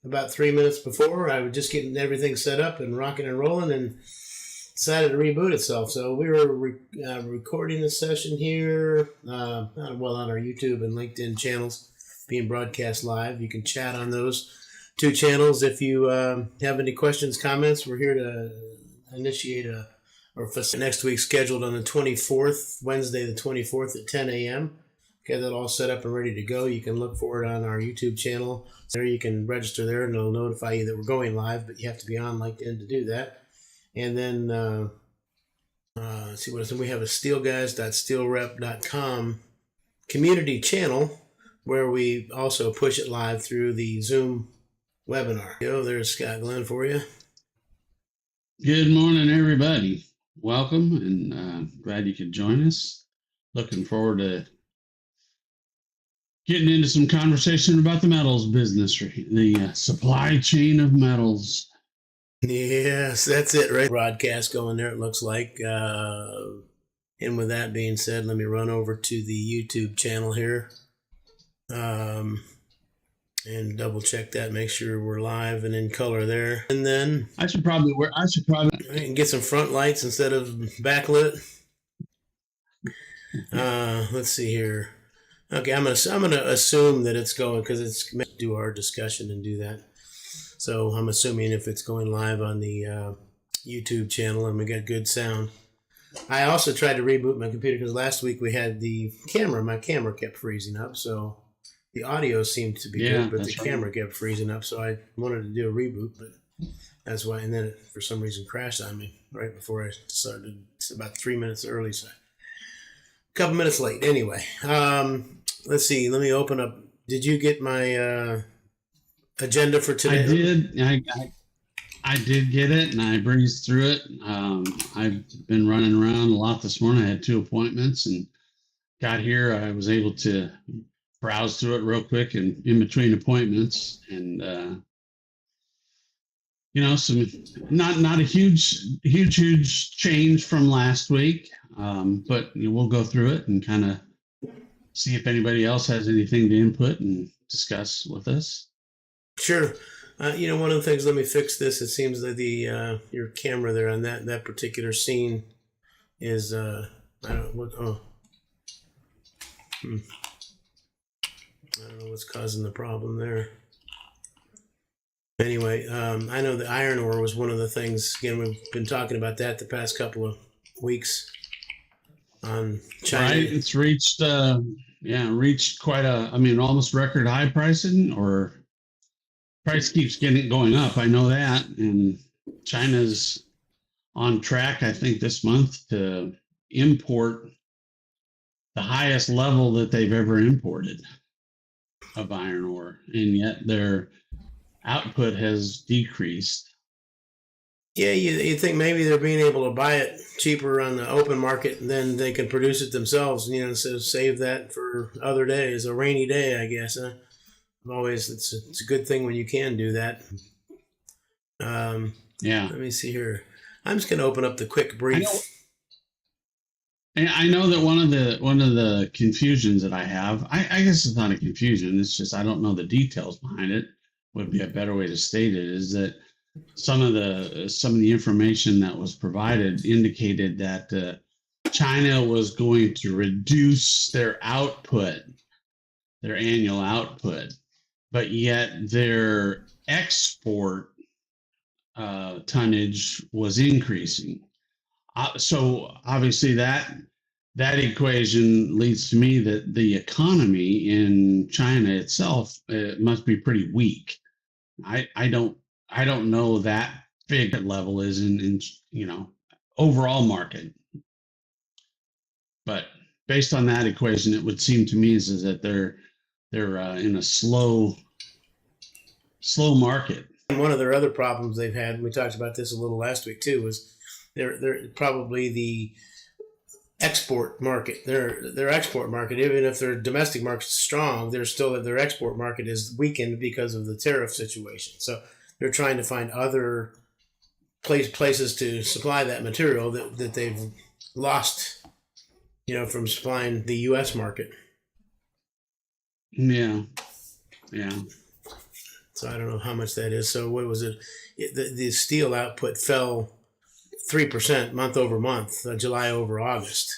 about 3 minutes before. I was just getting everything set up and rocking and rolling, and decided to reboot itself. So we were recording this session here, on our YouTube and LinkedIn channels, being broadcast live. You can chat on those two channels if you have any questions, comments. We're here to initiate next week, scheduled on the 24th, Wednesday the 24th at 10 a.m. Get that all set up and ready to go. You can look for it on our YouTube channel. There you can register there, and it'll notify you that we're going live, but you have to be on LinkedIn to do that. And then, let's see what else. We have a steelguys.steelrep.com community channel where we also push it live through the Zoom webinar. There's Scott Glenn for you. Good morning, everybody. Welcome, and glad you could join us. Looking forward to getting into some conversation about the metals business, the supply chain of metals. Yes, that's it, right? Broadcast going there, it looks like. And with that being said, let me run over to the YouTube channel here and double check that, make sure we're live and in color there. And then I should probably get some front lights instead of backlit. Let's see here. Okay, I'm gonna assume that it's going, because it's meant to do our discussion and do that. So I'm assuming if it's going live on the YouTube channel and we got good sound. I also tried to reboot my computer because last week we had my camera kept freezing up. So the audio seemed to be good, but the camera kept freezing up. So I wanted to do a reboot, but that's why. And then it, for some reason, crashed on me right before I started. It's about 3 minutes early, so a couple minutes late. Anyway, let's see. Let me open up. Did you get my agenda for today? I did. I did get it, and I breezed through it. I've been running around a lot this morning. I had 2 appointments and got here. I was able to browse through it real quick and in between appointments, and some not a huge change from last week, but we'll go through it and kind of see if anybody else has anything to input and discuss with us. Sure. One of the things, let me fix this. It seems that your camera there on that particular scene is, I don't know what's causing the problem there. Anyway, I know the iron ore was one of the things. Again, we've been talking about that the past couple of weeks on China. Right. It's reached quite almost record high pricing, or price keeps going up. I know that. And China's on track, I think, this month to import the highest level that they've ever imported of iron ore. And yet their output has decreased. Yeah, you think maybe they're being able to buy it cheaper on the open market, and then they can produce it themselves, instead of save that for other days, a rainy day, I guess, huh? It's a good thing when you can do that. Yeah. Let me see here. I'm just going to open up the quick brief. I know that one of the confusions that I have, I guess it's not a confusion. It's just I don't know the details behind it. Would be a better way to state it, is that some of the information that was provided indicated that China was going to reduce their annual output, but yet their export tonnage was increasing. So obviously that equation leads to me that the economy in China itself must be pretty weak. I don't know that big level is in overall market, but based on that equation, it would seem to me is that they're in a slow market. And one of their other problems they've had, and we talked about this a little last week too, was they're probably the export market. Their export market, even if their domestic market is strong, their export market is weakened because of the tariff situation. So they're trying to find other places to supply that material that they've lost, from supplying the U.S. market. Yeah. So So I don't know how much that is. So what was it? The steel output fell 3% month over month, July over August.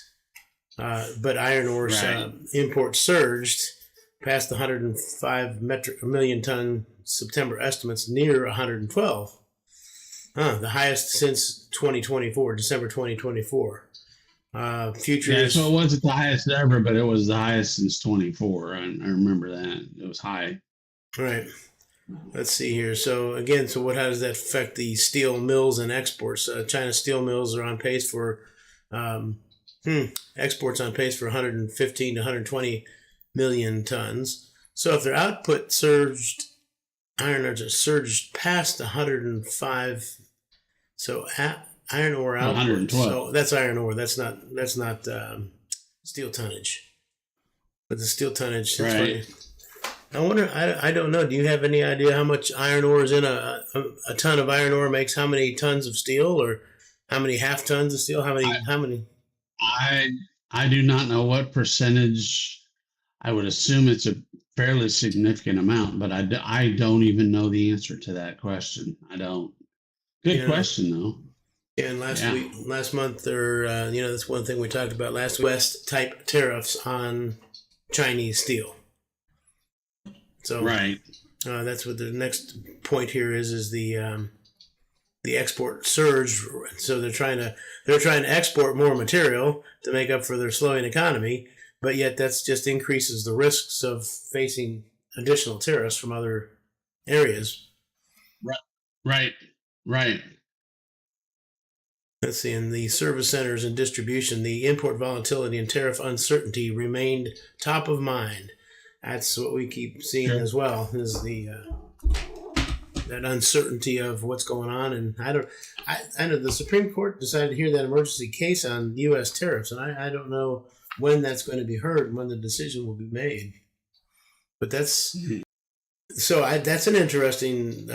But iron ore's imports surged past the 105 million ton September estimates, near 112. The highest since 2024, December 2024. Futures. Yeah, so it wasn't the highest ever, but it was the highest since 24. I remember that. It was high. Right. Let's see here. So again, how does that affect the steel mills and exports? China steel mills are on pace for exports on pace for 115 to 120 million tons. So if their output surged, iron ore surged past 105. So iron ore output. 112. So that's iron ore. That's not steel tonnage. But the steel tonnage. That's right. funny. I wonder. I don't know. Do you have any idea how much iron ore is in a ton of iron ore makes how many tons of steel, or how many half tons of steel? How many? I do not know what percentage. I would assume it's a fairly significant amount, but I don't even know the answer to that question. I don't. Good question though. Yeah, and last month, or that's one thing we talked about last week, West type tariffs on Chinese steel. So right. That's what the next point here is the export surge. So they're trying to export more material to make up for their slowing economy, but yet that's just increases the risks of facing additional tariffs from other areas. Right. Let's see, in the service centers and distribution, the import volatility and tariff uncertainty remained top of mind. That's what we keep seeing as well, is that uncertainty of what's going on. And I know the Supreme Court decided to hear that emergency case on U.S. tariffs, and I don't know when that's going to be heard and when the decision will be made. But that's that's an interesting.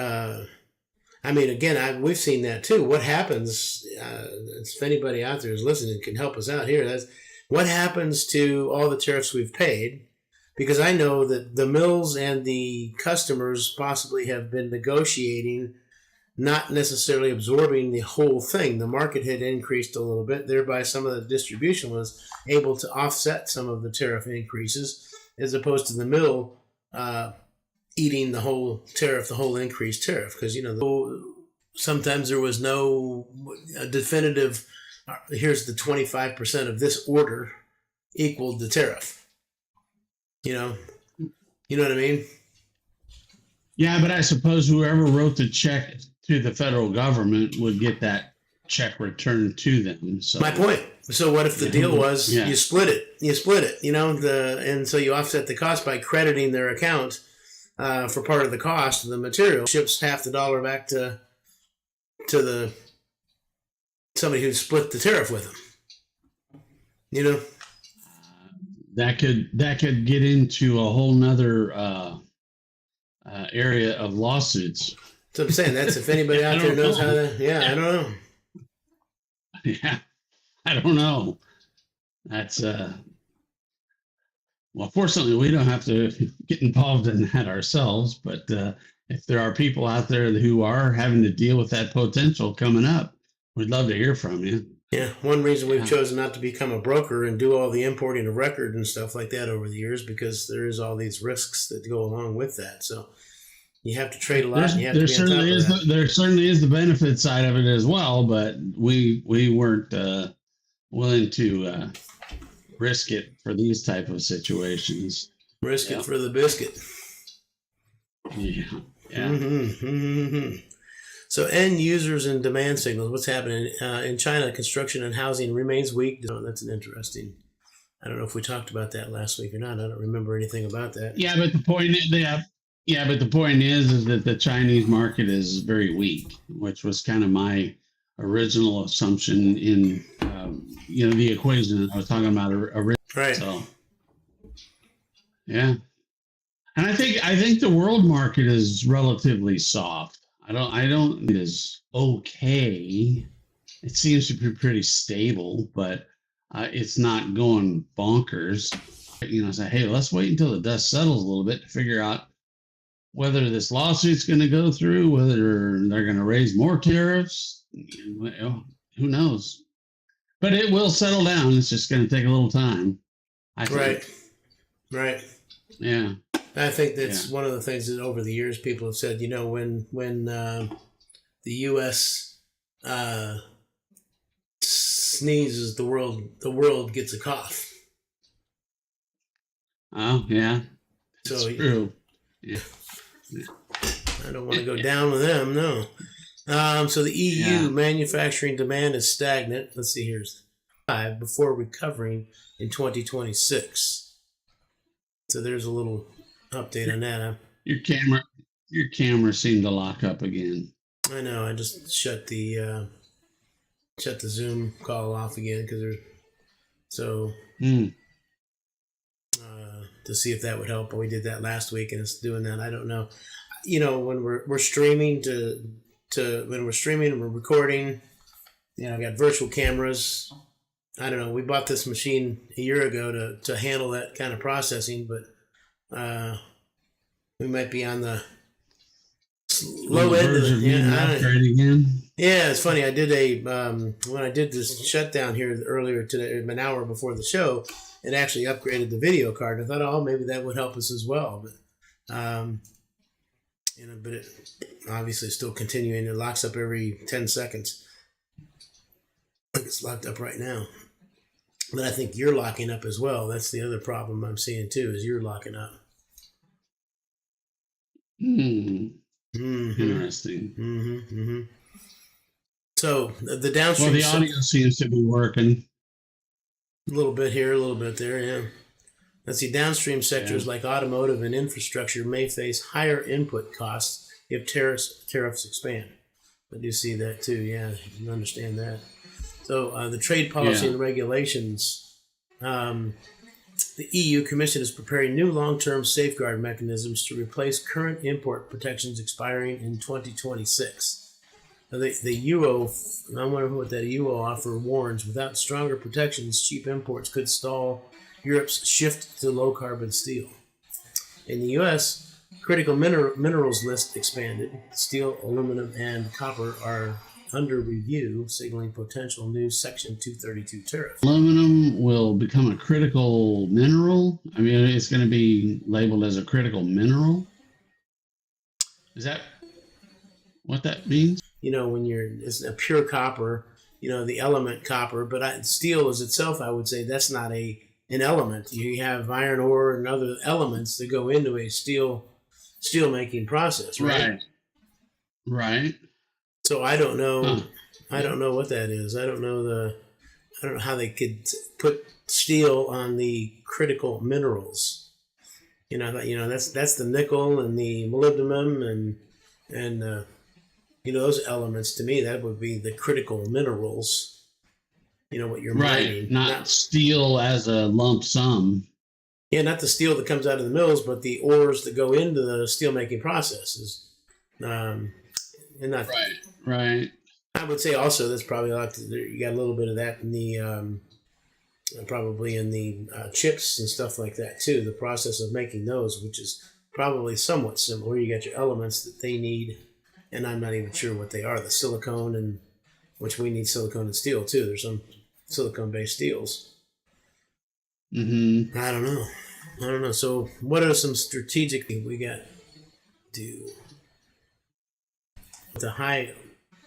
We've seen that too. What happens? If anybody out there is listening can help us out here. That's what happens to all the tariffs we've paid. Because I know that the mills and the customers possibly have been negotiating, not necessarily absorbing the whole thing. The market had increased a little bit, thereby some of the distribution was able to offset some of the tariff increases, as opposed to the mill eating the whole tariff, the whole increased tariff. Because, sometimes there was no definitive, here's the 25% of this order equaled the tariff. You know what I mean? Yeah, but I suppose whoever wrote the check to the federal government would get that check returned to them. So my point. So what if the deal was you split it, and so you offset the cost by crediting their account for part of the cost of the material, ships half the dollar back to the somebody who split the tariff with them. That could get into a whole nother area of lawsuits. So I'm saying that's if anybody out there knows how to. Yeah, I don't know. Yeah, I don't know. That's well, fortunately, we don't have to get involved in that ourselves. But if there are people out there who are having to deal with that potential coming up, we'd love to hear from you. Yeah, one reason we've chosen not to become a broker and do all the importing of record and stuff like that over the years, because there is all these risks that go along with that. So you have to trade a lot. And you have to be on top of that. There certainly is the benefit side of it as well, but we weren't willing to risk it for these type of situations. Risk it for the biscuit. Yeah. So end users and demand signals. What's happening in China? Construction and housing remains weak. That's an interesting. I don't know if we talked about that last week or not. I don't remember anything about that. Yeah, but the point is that the Chinese market is very weak, which was kind of my original assumption in the equation that I was talking about originally. Right. So yeah, and I think the world market is relatively soft. I don't think it is okay. It seems to be pretty stable, but it's not going bonkers. Say, hey, let's wait until the dust settles a little bit to figure out whether this lawsuit's going to go through, whether they're going to raise more tariffs, who knows? But it will settle down. It's just going to take a little time, I think. Right. Yeah. I think that's one of the things that over the years people have said, when the U.S. sneezes, the world gets a cough. Oh, yeah. So it's true. Yeah. I don't want to go down with them, no. So the EU manufacturing demand is stagnant. Let's see, here's 5 before recovering in 2026. So there's a little update on that. Your camera seemed to lock up again. I know. I just shut the Zoom call off again because there's to see if that would help. But we did that last week, and it's doing that. I don't know. When we're streaming when we're streaming and we're recording, I got virtual cameras. I don't know. We bought this machine a year ago to handle that kind of processing, but we might be on the low end of it. Yeah, it's funny. I did when I did this shutdown here earlier today, an hour before the show, it actually upgraded the video card. I thought, maybe that would help us as well, but but it obviously is still continuing. It locks up every 10 seconds. I think it's locked up right now. But I think you're locking up as well. That's the other problem I'm seeing too, is you're locking up. Interesting. So the downstream... Well, the audio seems to be working. A little bit here, a little bit there, yeah. Let's see, downstream sectors like automotive and infrastructure may face higher input costs if tariffs expand. I do see that too, yeah, you can understand that. So the trade policy and regulations, the EU Commission is preparing new long-term safeguard mechanisms to replace current import protections expiring in 2026. Now, the UO, I wonder what that UO offer warns, without stronger protections, cheap imports could stall Europe's shift to low-carbon steel. In the U.S., critical minerals list expanded. Steel, aluminum, and copper are under review, signaling potential new Section 232 tariff. Aluminum will become a critical mineral? I mean, it's going to be labeled as a critical mineral? Is that what that means? When it's a pure copper, the element copper, but steel is itself, I would say that's not an element. You have iron ore and other elements that go into a steel making process, right? Right. So I don't know. I don't know what that is. I don't know how they could put steel on the critical minerals. That's the nickel and the molybdenum and those elements. To me, that would be the critical minerals. What you're mining, not steel as a lump sum. Yeah, not the steel that comes out of the mills, but the ores that go into the steel making processes. Right. I would say also that's probably you got a little bit of that in the probably in the chips and stuff like that too. The process of making those, which is probably somewhat similar. You got your elements that they need, and I'm not even sure what they are. The silicone, and which we need silicone and steel too. There's some silicone-based steels. I don't know. So, what are some strategic things we got to do? The high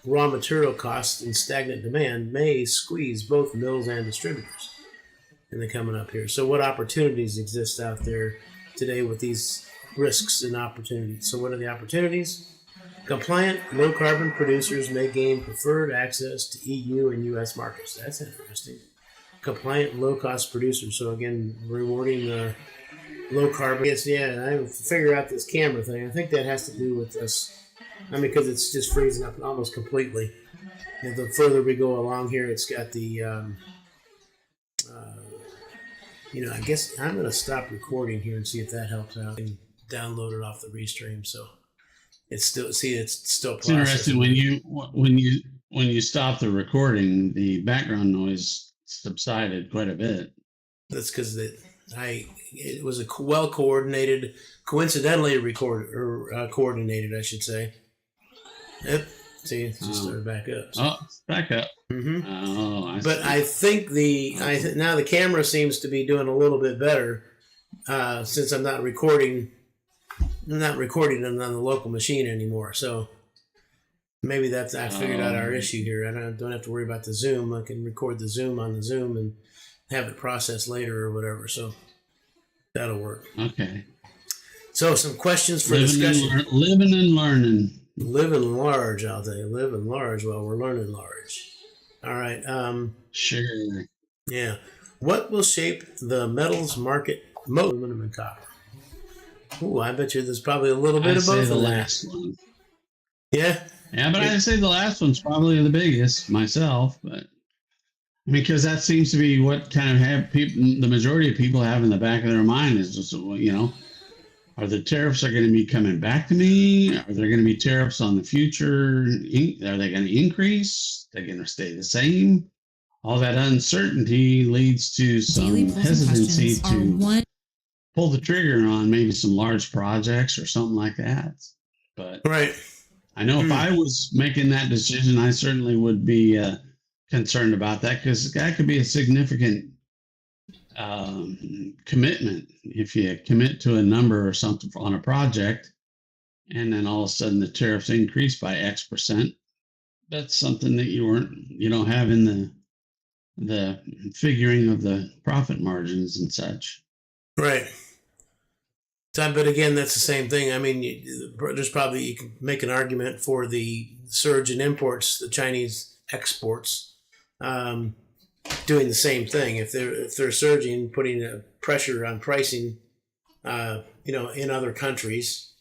raw material costs and stagnant demand may squeeze both mills and distributors in the coming up here. So what opportunities exist out there today with these risks and opportunities? So what are the opportunities? Compliant low-carbon producers may gain preferred access to EU and U.S. markets. That's interesting. Compliant low-cost producers. So again, rewarding the low-carbon. I figure out this camera thing. I think that has to do with this. Because it's just freezing up almost completely. And the further we go along here, it's got the, I guess I'm going to stop recording here and see if that helps out and download it off the Restream. So it's still processing. It's interesting when you stop the recording, the background noise subsided quite a bit. That's because It was a well coordinated, coincidentally coordinated, I should say. Yep. See, it's just started back up. So. Oh, it's back up. Mm-hmm. Oh, but I think now the camera seems to be doing a little bit better since I'm not recording. I'm not recording them on the local machine anymore. So maybe I figured out our issue here. I don't have to worry about the Zoom. I can record the Zoom on the Zoom and have it processed later or whatever. So that'll work. Okay. So some questions for discussion. Living and learning. Living large, I'll tell you. Living large while we're learning large. All right. Sure. Yeah. What will shape the metals market most? Aluminum and copper. Ooh, I bet you there's probably a little bit of both. I'd say the last one. Yeah. Yeah, but I'd say the last one's probably the biggest myself, but because that seems to be what kind of have people, the majority of people have in the back of their mind is just, are the tariffs are going to be coming back to me? Are there going to be tariffs on the future? Are they going to increase? Are they going to stay the same? All that uncertainty leads to some hesitancy to pull the trigger on maybe some large projects or something like that. But right. I know if I was making that decision, I certainly would be concerned about that because that could be a significant commitment. If you commit to a number or something on a project and then all of a sudden the tariffs increase by X%, that's something that you don't have in the figuring of the profit margins and such. Right. But again, that's the same thing. I mean, there's probably, you can make an argument for the surge in imports, the Chinese exports, doing the same thing. If they're surging, putting a pressure on pricing, in other countries,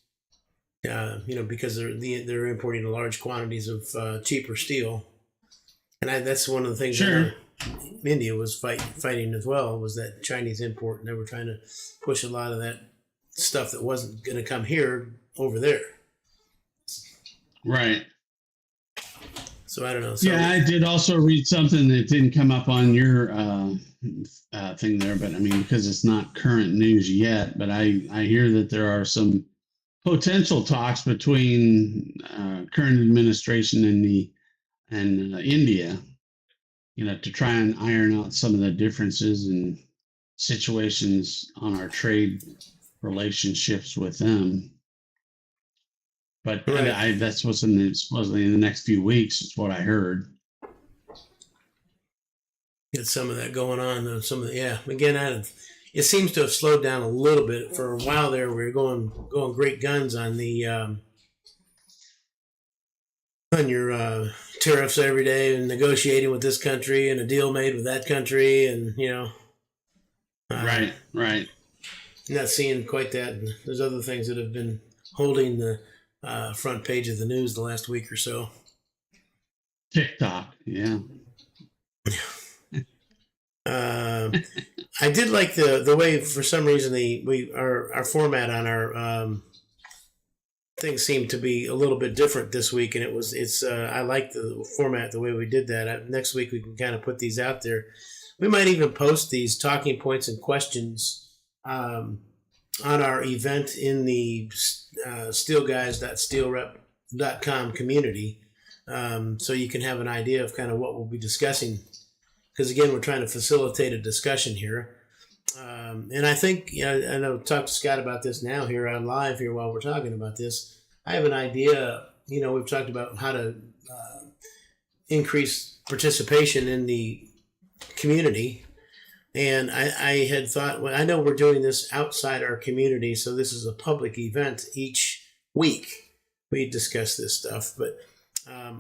because they're importing large quantities of cheaper steel, and that's one of the things that India was fighting as well, was that Chinese import, and they were trying to push a lot of that stuff that wasn't going to come here over there. Right. So I don't know. Yeah, I did also read something that didn't come up on your thing there, but I mean, because it's not current news yet, but I hear that there are some potential talks between current administration and India, to try and iron out some of the differences and situations on our trade relationships with them. But right. That's what's supposedly in the next few weeks is what I heard. Get some of that going on, though. Again, it seems to have slowed down a little bit. For a while there, we were going great guns on the on your tariffs every day, and negotiating with this country and a deal made with that country, and right. Not seeing quite that. And there's other things that have been holding the front page of the news the last week or so. TikTok, yeah. I did like the way, for some reason, our format on our thing seemed to be a little bit different this week, and I like the format, the way we did that. Next week we can kind of put these out there. We might even post these talking points and questions on our event in the steelguys.steelrep.com community, so you can have an idea of kind of what we'll be discussing, because again, we're trying to facilitate a discussion here, and I think, I know, talk to Scott about this now here on live here while we're talking about this. I have an idea. We've talked about how to increase participation in the community. And I had thought, well, I know we're doing this outside our community, so this is a public event each week. We discuss this stuff, but I'm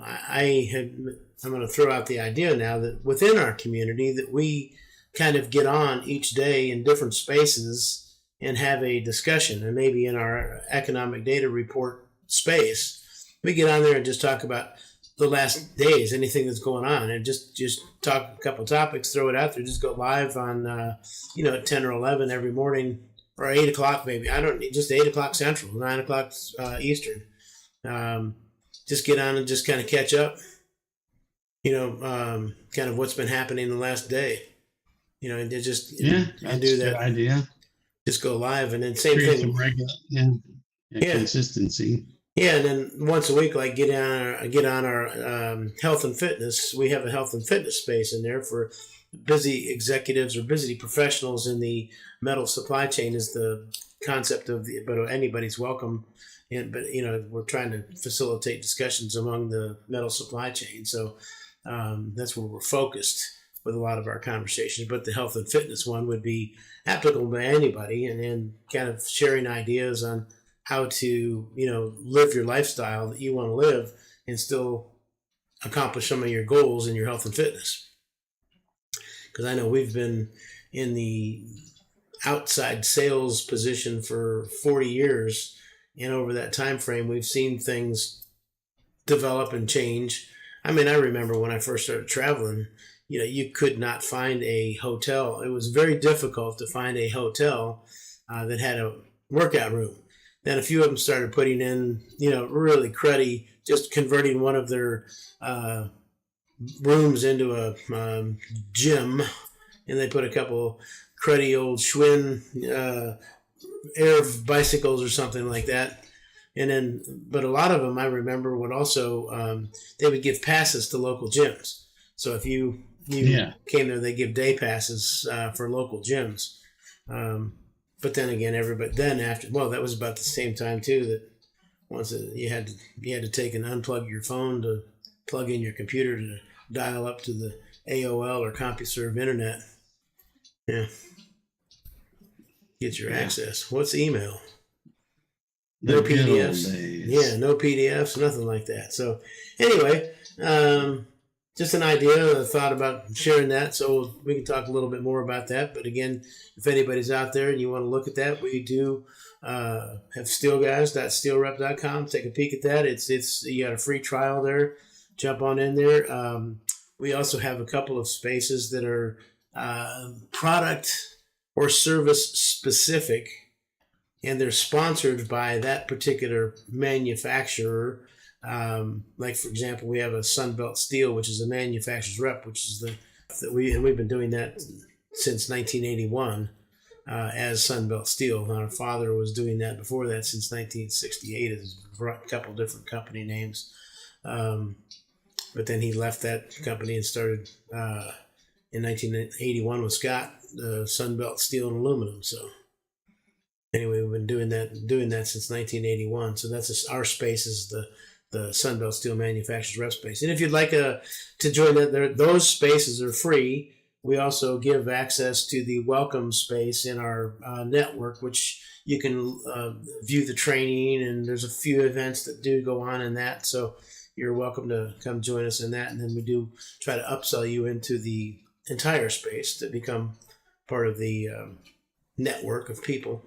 going to throw out the idea now that within our community that we kind of get on each day in different spaces and have a discussion, and maybe in our economic data report space, we get on there and just talk about the last days, anything that's going on, and just talk a couple topics, throw it out there, just go live on, at 10 or 11 every morning, or 8 o'clock maybe. Just 8 o'clock Central, 9 o'clock Eastern. Just get on and just kind of catch up, kind of what's been happening the last day. and to just that's and do a good that, idea. just go live, and then same Create thing. some regular, Yeah. consistency. Yeah, and then once a week, like get on our health and fitness. We have a health and fitness space in there for busy executives or busy professionals in the metal supply chain. Is the concept of but anybody's welcome. But we're trying to facilitate discussions among the metal supply chain. So that's where we're focused with a lot of our conversations. But the health and fitness one would be applicable to anybody, and then kind of sharing ideas on how to live your lifestyle that you want to live and still accomplish some of your goals in your health and fitness. Because I know we've been in the outside sales position for 40 years, and over that time frame we've seen things develop and change. I mean, I remember when I first started traveling, you could not find a hotel. It was very difficult to find a hotel that had a workout room. Then a few of them started putting in, really cruddy, just converting one of their rooms into a gym, and they put a couple cruddy old Schwinn air bicycles or something like that. And then, but a lot of them I remember would also, they would give passes to local gyms. So if you came there, they give day passes for local gyms. But then again, that was about the same time too, that once you had to take and unplug your phone to plug in your computer to dial up to the AOL or CompuServe internet. Yeah. Get your access. What's email? No PDFs. Yeah, no PDFs, nothing like that. So anyway, just an idea, a thought about sharing that, so we can talk a little bit more about that. But again, if anybody's out there and you want to look at that, we do have steelguys.steelrep.com. Take a peek at that. It's you got a free trial there. Jump on in there. We also have a couple of spaces that are product or service specific, and they're sponsored by that particular manufacturer. Like for example, we have a Sunbelt Steel, which is a manufacturer's rep, which is we've been doing that since 1981 as Sunbelt Steel. Our father was doing that before that since 1968. It's a couple different company names, but then he left that company and started in 1981 with Scott, Sunbelt Steel and Aluminum. So anyway, we've been doing that since 1981. So that's our space is the Sunbelt Steel Manufacturers Rep Space. And if you'd like to join that, those spaces are free. We also give access to the welcome space in our network, which you can view the training, and there's a few events that do go on in that. So you're welcome to come join us in that. And then we do try to upsell you into the entire space to become part of the network of people.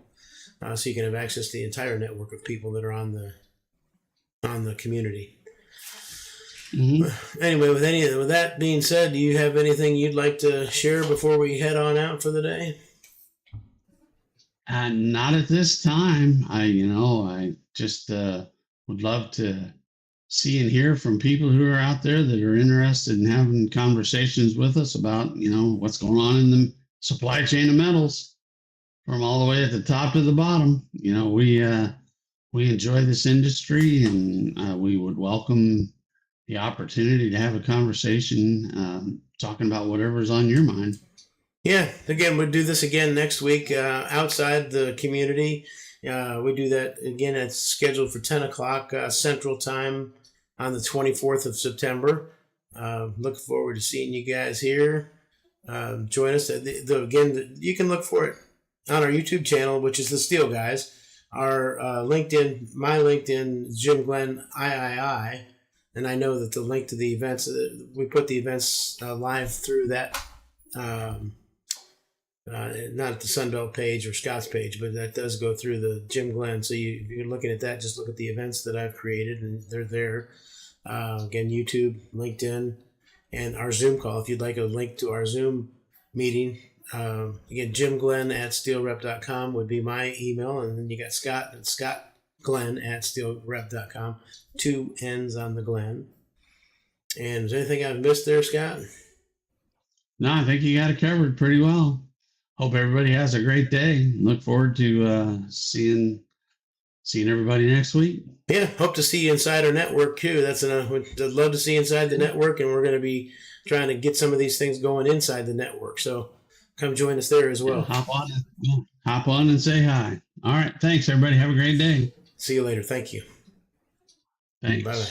So you can have access to the entire network of people that are on the community. Mm-hmm. Anyway, with that being said, do you have anything you'd like to share before we head on out for the day? Not at this time. I just would love to see and hear from people who are out there that are interested in having conversations with us about, what's going on in the supply chain of metals from all the way at the top to the bottom. We enjoy this industry, and we would welcome the opportunity to have a conversation talking about whatever's on your mind. Yeah, again, we'll do this again next week outside the community. We do that again. It's scheduled for 10 o'clock Central Time on the 24th of September. Look forward to seeing you guys here. Join us. Again, you can look for it on our YouTube channel, which is the Steel Guys. Our LinkedIn, my LinkedIn, Jim Glenn III, and I know that the link to the events, we put the events live through that, not the Sunbelt page or Scott's page, but that does go through the Jim Glenn. So if you're looking at that, just look at the events that I've created, and they're there. Again, YouTube, LinkedIn, and our Zoom call. If you'd like a link to our Zoom meeting, again, jimglenn@steelrep.com would be my email, and then you got Scott at scottglenn@steelrep.com. 2 N's on the Glenn. And is there anything I've missed there, Scott? No, I think you got it covered pretty well. Hope everybody has a great day. Look forward to seeing everybody next week. Yeah, hope to see you inside our network too. I'd love to see inside the network, and we're going to be trying to get some of these things going inside the network. So come join us there as well. Yeah, hop on and say hi. All right. Thanks, everybody. Have a great day. See you later. Thank you. Thanks. Bye.